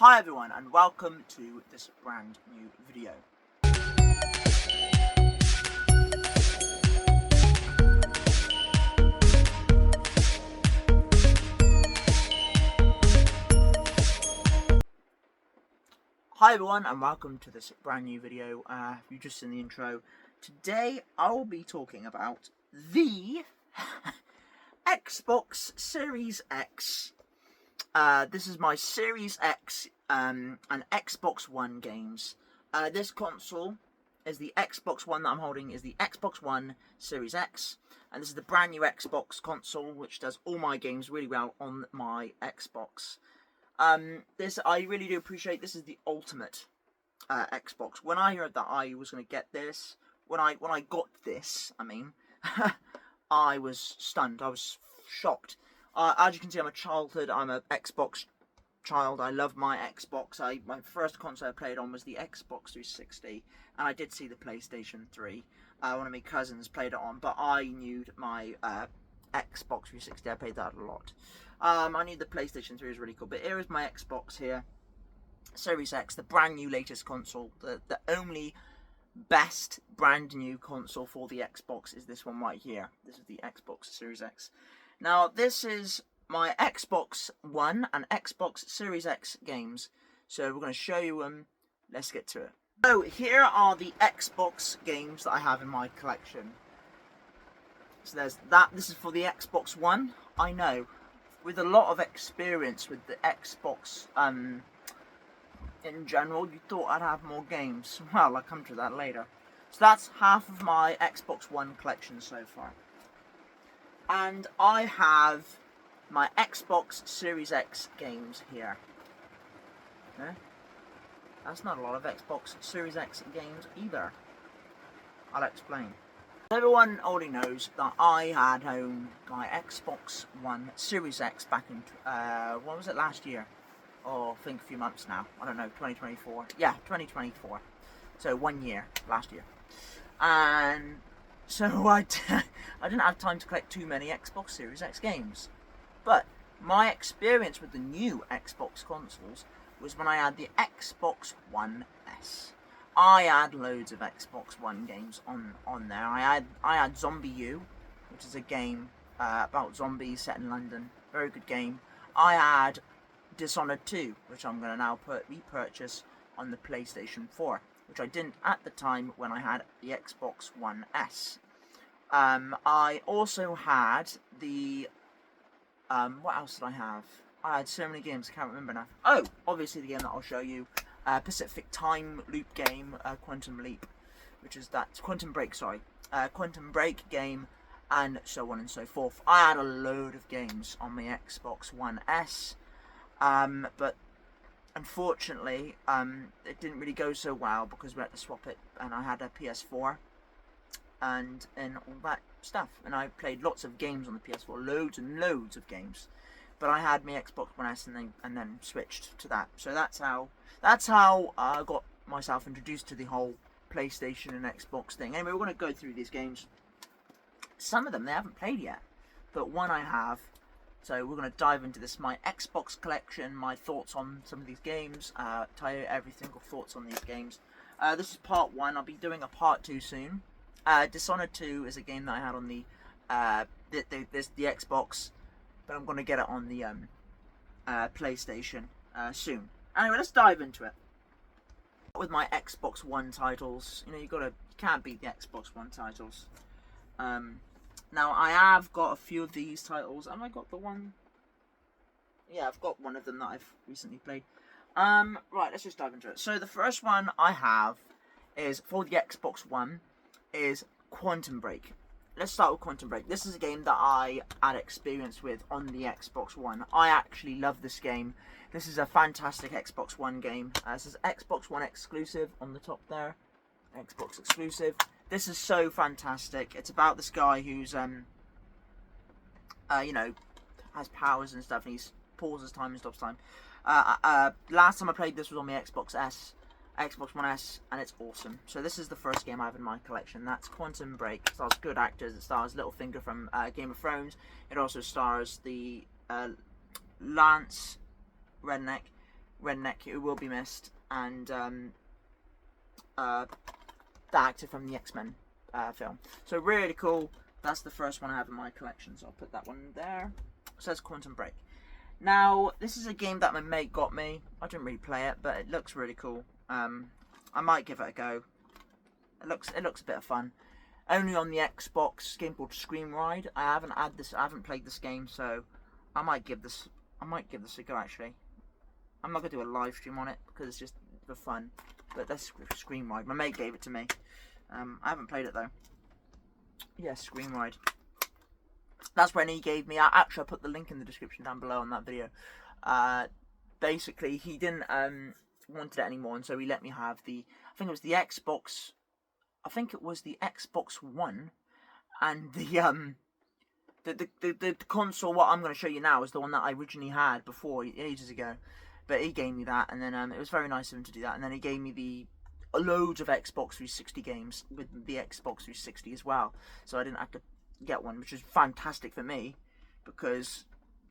Hi everyone and welcome to this brand new video. Hi everyone and welcome to this brand new video. You just seen the intro. Today I will be talking about the Xbox Series X. This is my Series X and Xbox One games. This console is the Xbox One that I'm holding, is the Xbox One Series X. And this is the brand new Xbox console, which does all my games really well on my Xbox. This, I really do appreciate. This is the ultimate Xbox. When I heard that I was going to get this, when I got this, I was stunned. I was shocked. As you can see, I'm an Xbox child. I love my Xbox. My first console I played on was the Xbox 360, and I did see the PlayStation 3. One of my cousins played it on, but I knew my Xbox 360. I played that a lot. I knew the PlayStation 3 was really cool, but here is my Xbox here, Series X, the brand new latest console, the only best brand new console for the Xbox is this one right here. This is the Xbox Series X. Now, this is my Xbox One and Xbox Series X games. So we're going to show you them. Let's get to it. So here are the Xbox games that I have in my collection. So there's that. This is for the Xbox One. I know, with a lot of experience with the Xbox in general, you thought I'd have more games. Well, I'll come to that later. So that's half of my Xbox One collection so far. And I have my Xbox Series X games here. Okay? That's not a lot of Xbox Series X games either. I'll explain. Everyone already knows that I had owned my Xbox One Series X back in, what was it, last year? Or I think a few months now. I don't know, 2024. Yeah, 2024. So 1 year, last year. And so I didn't have time to collect too many Xbox Series X games. But my experience with the new Xbox consoles was when I had the Xbox One S. I had loads of Xbox One games on there. I had Zombie U, which is a game about zombies set in London. Very good game. I had Dishonored 2, which I'm going to now repurchase on the PlayStation 4, which I didn't at the time when I had the Xbox One S. I also had the what else did I have? I had so many games, I can't remember now. Oh, obviously the game that I'll show you, Pacific Time Loop game, Quantum Leap, which is that Quantum Break, sorry, Quantum Break game, and so on and so forth. I had a load of games on my Xbox One S, but unfortunately, it didn't really go so well because we had to swap it, and I had a PS4 and all that stuff, and I played lots of games on the PS4, loads and loads of games. But I had my Xbox One S and then switched to that. So that's how I got myself introduced to the whole PlayStation and Xbox thing. Anyway, we're going to go through these games. Some of them they haven't played yet, but one I have. So we're going to dive into this, my Xbox collection, my thoughts on some of these games, tell you everything, thoughts on these games. This is part 1. I'll be doing a part 2 soon. Dishonored 2 is a game that I had on the Xbox, but I'm going to get it on the PlayStation soon. Anyway, let's dive into it. With my Xbox One titles, you can't beat the Xbox One titles. Now I have got a few of these titles. Have I got the one? Yeah, I've got one of them that I've recently played. Right, let's just dive into it. So the first one I have is for the Xbox One is Quantum Break. Let's start with Quantum Break. This is a game that I had experience with on the Xbox One. I actually love this game. This is a fantastic Xbox One game. This is Xbox One exclusive on the top there. Xbox exclusive. This is so fantastic. It's about this guy who's, has powers and stuff, and he pauses time and stops time. Last time I played this was on my Xbox One S, and it's awesome. So this is the first game I have in my collection. That's Quantum Break. It stars good actors. It stars Littlefinger from Game of Thrones. It also stars the Lance Redneck redneck who will be missed, and the actor from the X-Men film. So really cool. That's the first one I have in my collection, so I'll put that one there. It says Quantum Break. Now, this is a game that my mate got me. I didn't really play it, but it looks really cool. I might give it a go. It looks a bit of fun. Only on the Xbox, a game called Scream Ride. I haven't played this game, so I might give this a go actually. I'm not gonna do a live stream on it because it's just for fun. But that's Scream Ride. My mate gave it to me. I haven't played it though. Yeah, Scream Ride. That's when he gave me. I put the link in the description down below on that video. Basically, he didn't wanted it anymore, and so he let me have the. I think it was the Xbox. I think it was the Xbox One, and the console. What I'm going to show you now is the one that I originally had before ages ago. But he gave me that, and then it was very nice of him to do that. And then he gave me the loads of Xbox 360 games with the Xbox 360 as well, so I didn't have to get one, which is fantastic for me because,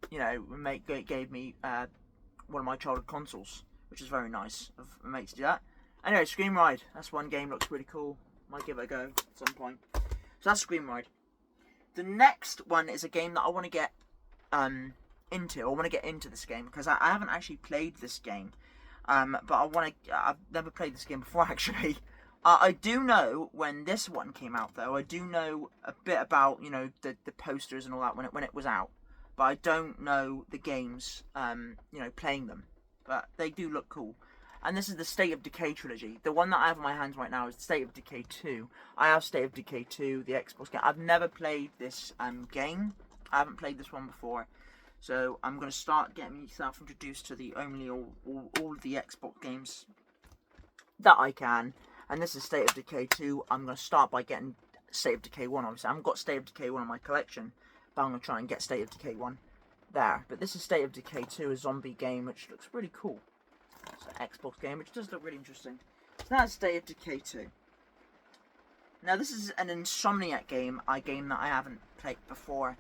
you know, my mate gave me one of my childhood consoles, which is very nice of my mate to do that. Anyway, Scream Ride, that's one game, looks really cool. Might give it a go at some point. So that's Scream Ride. The next one is a game that I want to get into. I want to get into this game because I haven't actually played this game. But I've never played this game before actually. I do know when this one came out though. I do know a bit about, you know, the posters and all that when it was out. But I don't know the games, you know, playing them. But they do look cool. And this is the State of Decay trilogy. The one that I have in my hands right now is State of Decay 2. I have State of Decay 2, the Xbox game. I've never played this game. I haven't played this one before. So I'm going to start getting myself introduced to the all of the Xbox games that I can. And this is State of Decay 2. I'm going to start by getting State of Decay 1. Obviously, I haven't got State of Decay 1 in my collection, but I'm going to try and get State of Decay 1 there. But this is State of Decay 2, a zombie game, which looks really cool. It's an Xbox game, which does look really interesting. So that's State of Decay 2. Now this is an Insomniac game, a game that I haven't played before.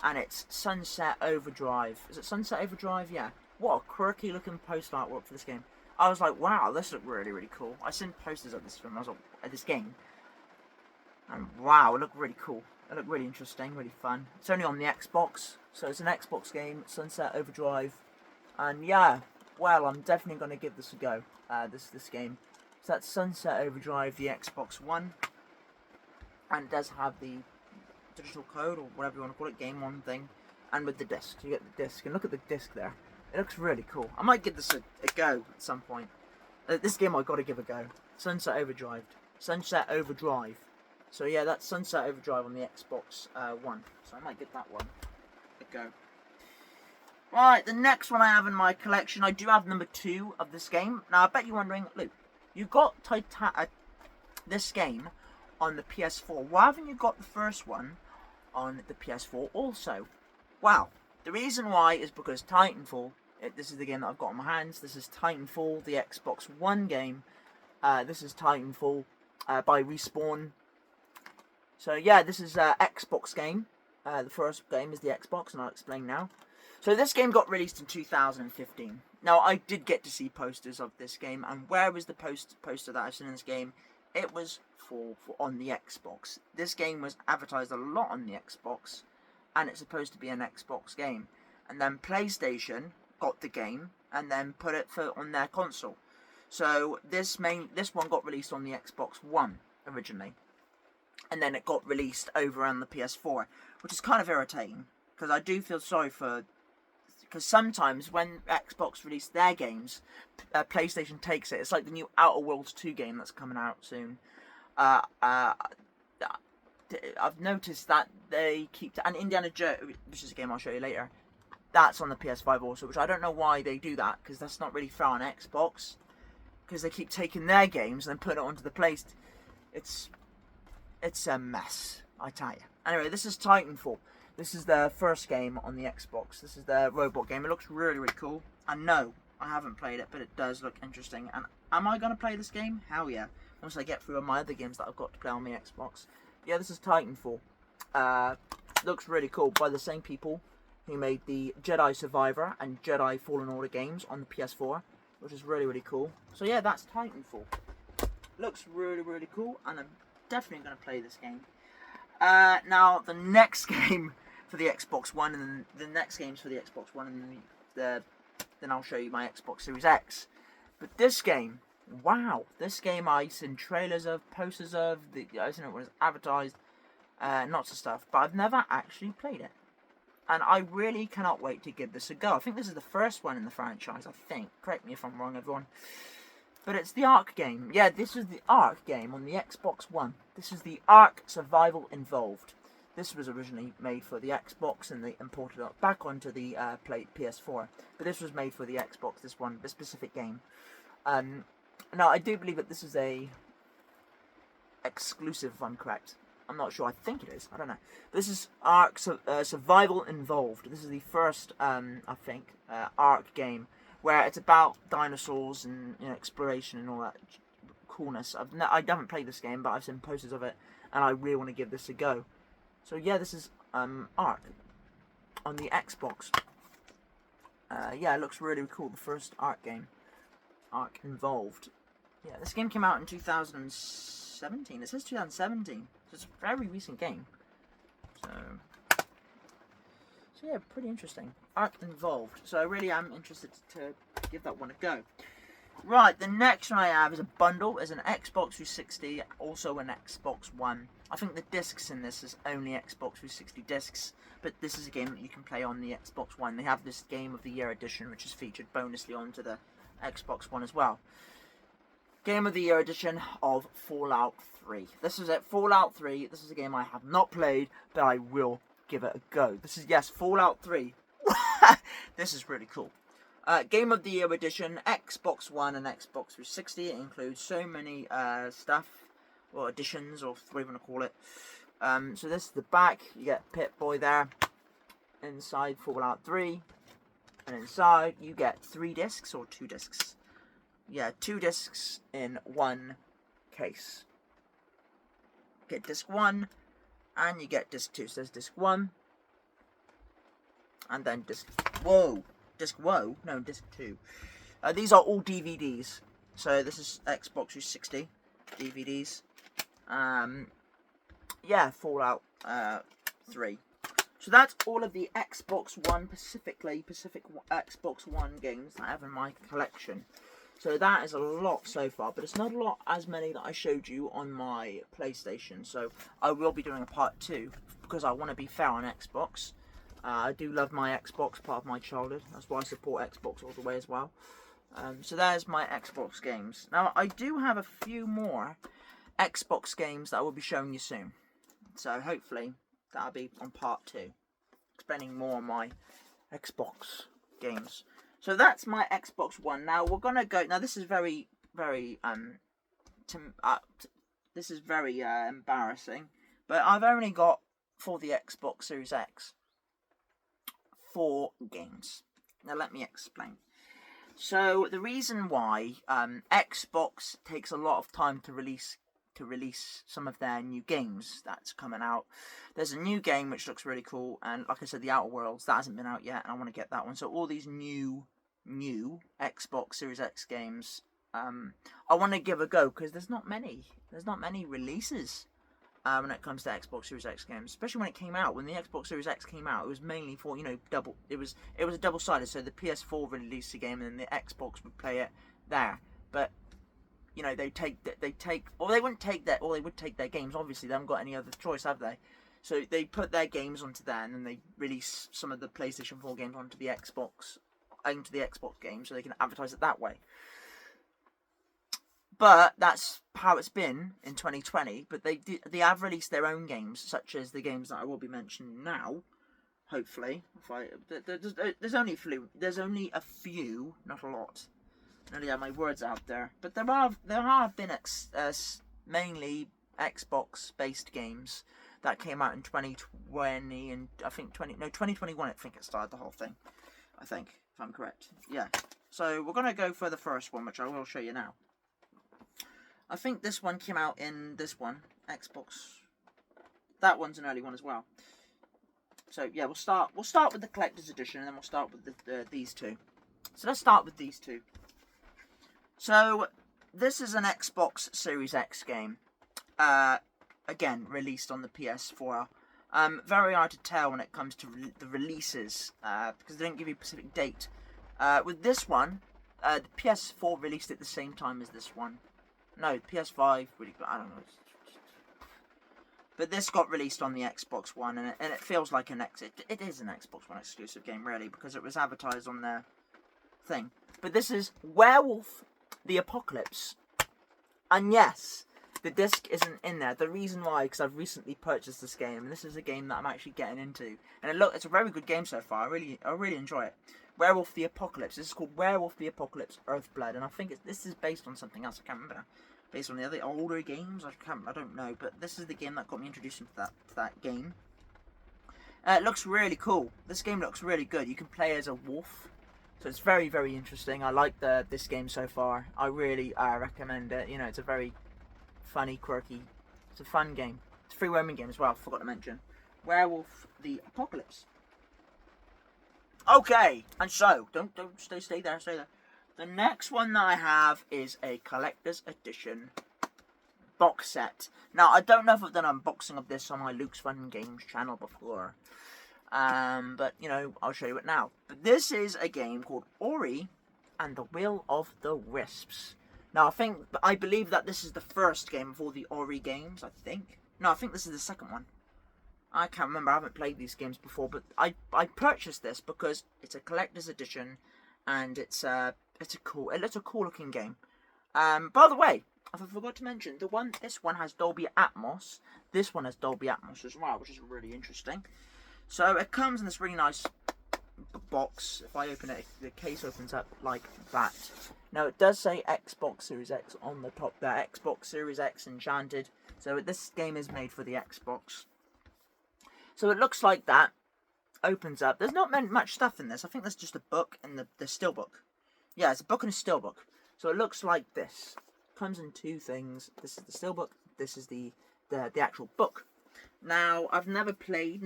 And it's Sunset Overdrive. Is it Sunset Overdrive? Yeah. What a quirky looking poster artwork for this game. I was like, wow, this looks really, really cool. I seen posters of this film. I was like, at this game. And wow, it looked really cool. It looked really interesting, really fun. It's only on the Xbox, so it's an Xbox game, Sunset Overdrive. And yeah, well, I'm definitely going to give this a go, this game. So that's Sunset Overdrive, the Xbox One. And it does have the digital code, or whatever you want to call it, game on thing, and with the disc. You get the disc, and look at the disc there. It looks really cool. I might give this a go at some point. This game I've got to give a go. Sunset Overdrive. Sunset Overdrive. So yeah, that's Sunset Overdrive on the Xbox One. So I might give that one a go. Right, the next one I have in my collection, I do have number 2 of this game. Now I bet you're wondering, Luke, you got this game on the PS4. Why haven't you got the first one on the PS4 also? Well, the reason why is because Titanfall, this is the game that I've got in my hands. This is Titanfall, the Xbox One game. This is Titanfall by Respawn. So yeah, this is an Xbox game. The first game is the Xbox, and I'll explain now. So this game got released in 2015. Now, I did get to see posters of this game, and where was the poster that I've seen in this game? It was for on the Xbox. This game was advertised a lot on the Xbox, and it's supposed to be an Xbox game. And then PlayStation got the game, and then put it on their console. So this one got released on the Xbox One originally, and then it got released over on the PS4, which is kind of irritating, because I do feel sorry for... Because sometimes when Xbox release their games, PlayStation takes it. It's like the new Outer Worlds 2 game that's coming out soon. I've noticed that they keep... And Indiana Jones, which is a game I'll show you later, that's on the PS5 also, which I don't know why they do that, because that's not really fair on Xbox. Because they keep taking their games and then putting it onto the PlayStation. It's a mess, I tell you. Anyway, this is Titanfall. This is the first game on the Xbox. This is the robot game. It looks really, really cool. And no, I haven't played it, but it does look interesting. And am I going to play this game? Hell yeah. Once I get through all my other games that I've got to play on the Xbox. Yeah, this is Titanfall. Looks really cool, by the same people who made the Jedi Survivor and Jedi Fallen Order games on the PS4. which is really, really cool. So yeah, that's Titanfall. Looks really, really cool, and I'm definitely going to play this game. Now, the next game for the Xbox One, and then the next games for the Xbox One, and then I'll show you my Xbox Series X. But this game, wow, this game I've seen trailers of, posters of, I've seen it was advertised, lots of stuff, but I've never actually played it. And I really cannot wait to give this a go. I think this is the first one in the franchise, I think. Correct me if I'm wrong, everyone. But it's the Ark game. Yeah, this is the Ark game on the Xbox One. This is the Ark Survival Involved. This was originally made for the Xbox, and they imported it back onto the PS4. But this was made for the Xbox, this specific game. Now, I do believe that this is a exclusive, if I'm correct. I'm not sure. I think it is. I don't know. This is Ark Survival Involved. This is the first, I think, Ark game where it's about dinosaurs and exploration and all that coolness. I haven't played this game, but I've seen posters of it, and I really want to give this a go. So yeah, this is Ark on the Xbox. Yeah, it looks really cool. The first Ark game, Ark Involved. Yeah, this game came out in 2017. It says 2017. So it's a very recent game. So yeah, pretty interesting. Ark Involved. So I really am interested to give that one a go. Right, the next one I have is a bundle. Is an Xbox 360, also an Xbox One. I think the discs in this is only Xbox 360 discs, but this is a game that you can play on the Xbox One. They have this Game of the Year edition, which is featured bonusly onto the Xbox One as well. Game of the Year edition of Fallout 3. This is it, Fallout 3. This is a game I have not played, but I will give it a go. This is, yes, Fallout 3. This is really cool. Game of the Year edition, Xbox One and Xbox 360. It includes so many stuff, or editions, or whatever you want to call it. So this is the back. You get Pip-Boy there. Inside Fallout 3. And inside you get 3 discs or 2 discs. Yeah, 2 discs in one case. Get disc 1, and you get disc 2. So there's disc 1, and then disc 2. These are all DVDs. So this is Xbox 360 DVDs. Yeah, Fallout 3. So that's all of the Xbox One, Pacific Xbox One games that I have in my collection. So that is a lot so far, but it's not a lot as many that I showed you on my PlayStation. So I will be doing a part 2, because I want to be fair on Xbox. I do love my Xbox, part of my childhood. That's why I support Xbox all the way as well. So there's my Xbox games. Now, I do have a few more Xbox games that I will be showing you soon. So hopefully that'll be on part 2. Explaining more on my Xbox games. So that's my Xbox One. Now we're gonna go. Now this is very this is very embarrassing. But I've only got, for the Xbox Series X, 4 games. Now let me explain. So the reason why Xbox takes a lot of time to release some of their new games that's coming out. There's a new game which looks really cool, and like I said, The Outer Worlds, that hasn't been out yet, and I want to get that one. So all these new Xbox Series X games, I want to give a go, because there's not many releases when it comes to Xbox Series X games, especially when it came out. When the Xbox Series X came out, it was mainly for, it was a double-sided, so the PS4 released the game and then the Xbox would play it there. But they would take their games. Obviously, they haven't got any other choice, have they? So they put their games onto there, and then they release some of the PlayStation 4 games onto the Xbox game, so they can advertise it that way. But that's how it's been in 2020. But they have released their own games, such as the games that I will be mentioning now. Hopefully, there's only a few, not a lot. I have my words out there, but there have been mainly Xbox-based games that came out in 2020 and I think 2021. I think it started the whole thing. I think, if I'm correct. Yeah. So we're gonna go for the first one, which I will show you now. I think this one came out in this one, Xbox. That one's an early one as well. So yeah, we'll start with the collector's edition, and then we'll start with these two. So let's start with these two. So, this is an Xbox Series X game. Again, released on the PS4. Very hard to tell when it comes to the releases, because they don't give you a specific date. With this one, the PS4 released at the same time as this one. No, the PS5, really, I don't know. But this got released on the Xbox One, and it feels like it is an Xbox One exclusive game, really, because it was advertised on their thing. But this is Werewolf the Apocalypse. And yes, the disc isn't in there. The reason why, because I've recently purchased this game, and this is a game that I'm actually getting into. And it's a very good game so far. I really enjoy it. Werewolf the Apocalypse. This is called Werewolf the Apocalypse Earthblood, and I think this is based on something else. I can't remember. Based on the other older games, I don't know. But this is the game that got me introduced into that game. It looks really cool. This game looks really good. You can play as a wolf. So it's very, very interesting. I like this game so far. I really recommend it. You know, it's a very funny, quirky, it's a fun game. It's a free roaming game as well, I forgot to mention. Werewolf the Apocalypse. Okay, and so, don't stay there. The next one that I have is a collector's edition box set. Now, I don't know if I've done an unboxing of this on my Luke's Fun Games channel before. But, you know, I'll show you it now. But this is a game called Ori and the Will of the Wisps. Now, I believe that this is the first game of all the Ori games, I think. No, I think this is the second one. I can't remember, I haven't played these games before, but I purchased this because it's a collector's edition, and it's a cool looking game. By the way, I forgot to mention, this one has Dolby Atmos, this one has Dolby Atmos as well, which is really interesting. So it comes in this really nice box. If I open it, the case opens up like that. Now it does say Xbox Series X on the top there. Xbox Series X Enchanted. So this game is made for the Xbox. So it looks like that. Opens up. There's not much stuff in this. I think there's just a book and the steelbook. Yeah, it's a book and a steelbook. So it looks like this. Comes in two things. This is the steelbook. This is the actual book. Now I've never played.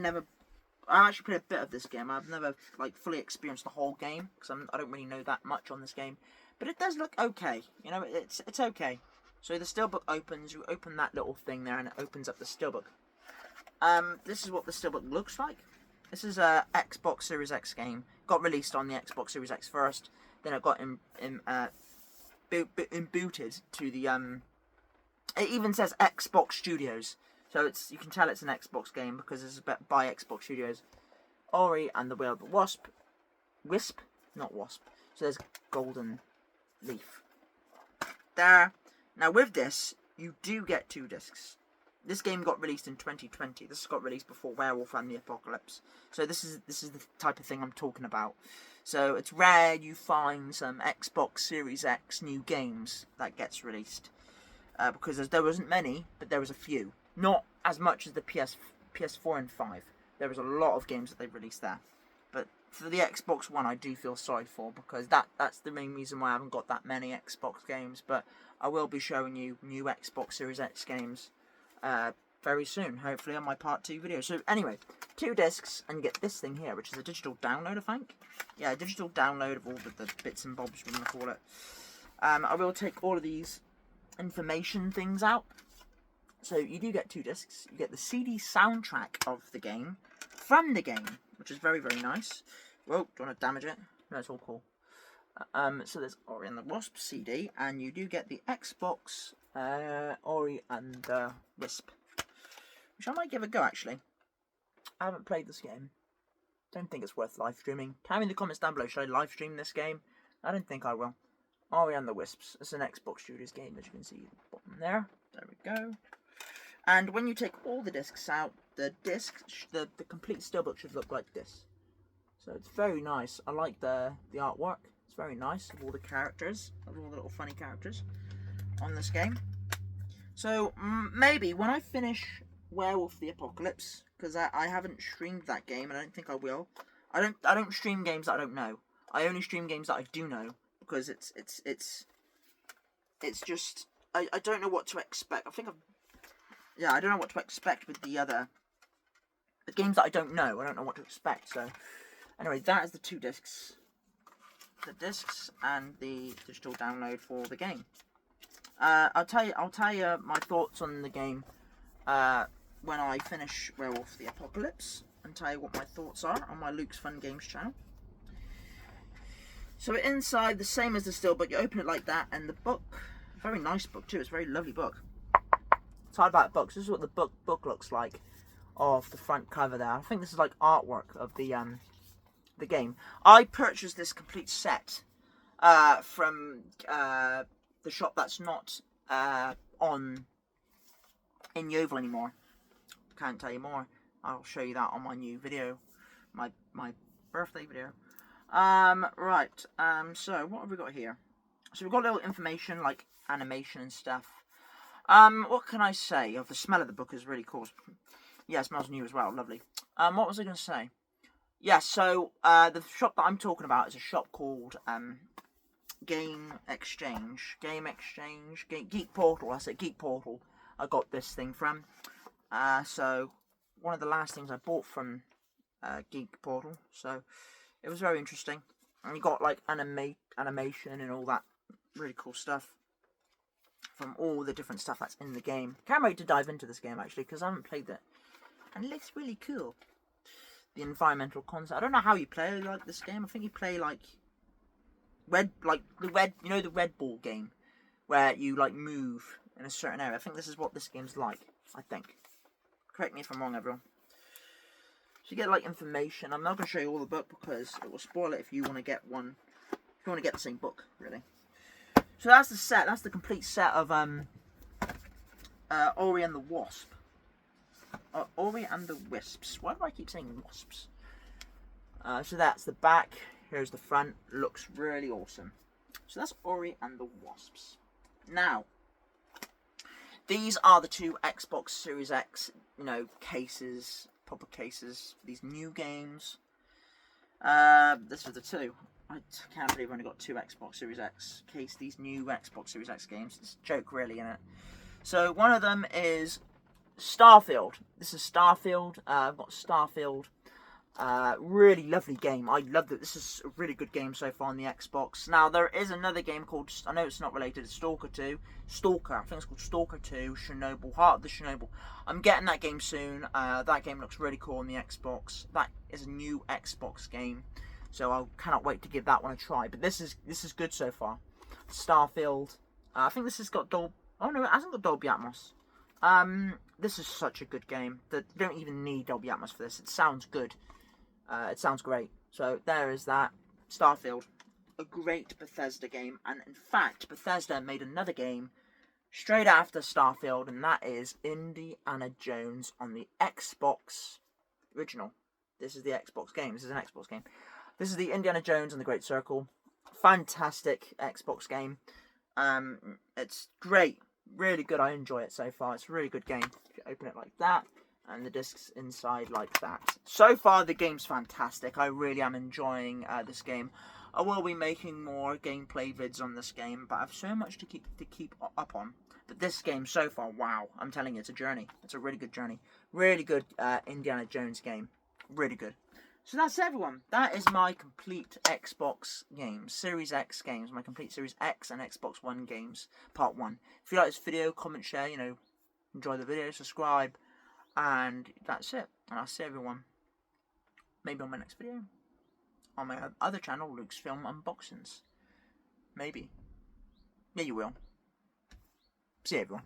I actually played a bit of this game. I've never fully experienced the whole game because I don't really know that much on this game. But it does look okay. You know, it's okay. So the steelbook opens. You open that little thing there, and it opens up the steelbook. This is what the steelbook looks like. This is a Xbox Series X game. Got released on the Xbox Series X first. Then it got imbooted to the It even says Xbox Studios. So you can tell it's an Xbox game because it's by Xbox Studios. Ori and the Will of the Wisp, not Wasp. So there's Golden Leaf. There. Now with this, you do get 2 discs. This game got released in 2020. This got released before Werewolf and the Apocalypse. So this is the type of thing I'm talking about. So it's rare you find some Xbox Series X new games that gets released. Because there wasn't many, but there was a few. Not as much as the PS4 and 5. There was a lot of games that they released there. But for the Xbox One, I do feel sorry for, because that's the main reason why I haven't got that many Xbox games. But I will be showing you new Xbox Series X games very soon, hopefully on my part 2 video. So anyway, 2 discs, and you get this thing here, which is a digital download, I think. Yeah, a digital download of all the bits and bobs, we're going to call it. I will take all of these information things out. So you do get 2 discs. You get the CD soundtrack of the game from the game, which is very, very nice. Whoa, do you want to damage it? No, it's all cool. So there's Ori and the Wasp CD, and you do get the Xbox Ori and the Wisp, which I might give a go, actually. I haven't played this game. Don't think it's worth live streaming. Tell me in the comments down below, should I live stream this game? I don't think I will. Ori and the Wisps. It's an Xbox Studios game, as you can see at the bottom there. There we go. And when you take all the discs out, the complete steelbook should look like this. So it's very nice. I like the artwork. It's very nice of all the characters, of all the little funny characters on this game. So maybe when I finish Werewolf the Apocalypse, because I haven't streamed that game, and I don't think I will. I don't stream games that I don't know. I only stream games that I do know, because it's just I don't know what to expect. I don't know what to expect with the games that I don't know. I don't know what to expect. So anyway, that is the 2 discs. the discs and the digital download for the game. I'll tell you my thoughts on the game when I finish Werewolf the Apocalypse, and tell you what my thoughts are on my Luke's Fun Games channel. So inside, the same as the Steelbook, you open it like that, and the book, very nice book too, it's a very lovely book. It's hardback books. This is what the book looks like off the front cover there. I think this is like artwork of the game. I purchased this complete set from the shop that's not in Yeovil anymore. Can't tell you more. I'll show you that on my new video, my birthday video. Right. So what have we got here? So we've got a little information like animation and stuff. What can I say? The smell of the book is really cool. Yeah, it smells new as well. Lovely. What was I going to say? Yeah, so the shop that I'm talking about is a shop called Game Exchange. Geek Portal. I said Geek Portal. I got this thing from. So one of the last things I bought from Geek Portal. So it was very interesting. And you got like animation and all that really cool stuff from all the different stuff that's in the game. Can't wait to dive into this game actually, because I haven't played it. And it looks really cool. The environmental concept. I don't know how you play like this game. I think you play like the Red Ball game, where you like move in a certain area. I think this is what this game's like. I think. Correct me if I'm wrong, everyone. So you get like information. I'm not going to show you all the book because it will spoil it if you want to get one. If you want to get the same book, really. So that's the set. That's the complete set of Ori and the Wasp. Ori and the Wisps. Why do I keep saying wasps? So that's the back. Here's the front. Looks really awesome. So that's Ori and the Wasps. Now, these are the two Xbox Series X, cases, proper cases for these new games. This is the two. I can't believe I've only got two Xbox Series X case. These new Xbox Series X games. It's a joke, really, isn't it? So one of them is Starfield. This is Starfield. I've got Starfield. Really lovely game. I love it. This is a really good game so far on the Xbox. Now there is another game called, I know it's not related, it's Stalker 2. Stalker. I think it's called Stalker 2. Chernobyl. Heart of the Chernobyl. I'm getting that game soon. That game looks really cool on the Xbox. That is a new Xbox game, so I cannot wait to give that one a try. But this is good so far. Starfield. I think this has got Dolby. Oh no, it hasn't got Dolby Atmos. This is such a good game that you don't even need Dolby Atmos for this. It sounds good. It sounds great. So there is that. Starfield. A great Bethesda game. And in fact, Bethesda made another game straight after Starfield, and that is Indiana Jones on the Xbox original. This is the Xbox game. This is an Xbox game. This is the Indiana Jones and the Great Circle. Fantastic Xbox game. It's great. Really good. I enjoy it so far. It's a really good game. If you open it like that, and the discs inside like that. So far, the game's fantastic. I really am enjoying this game. I will be making more gameplay vids on this game, but I have so much to keep up on. But this game so far, wow! I'm telling you, it's a journey. It's a really good journey. Really good Indiana Jones game. Really good. So that's it, everyone. That is my complete Xbox games, Series X games, my complete Series X and Xbox One games, part 1. If you like this video, comment, share, enjoy the video, subscribe, and that's it. And I'll see everyone maybe on my next video, on my other channel, Luke's Film Unboxings. Maybe. Yeah, you will. See you, everyone.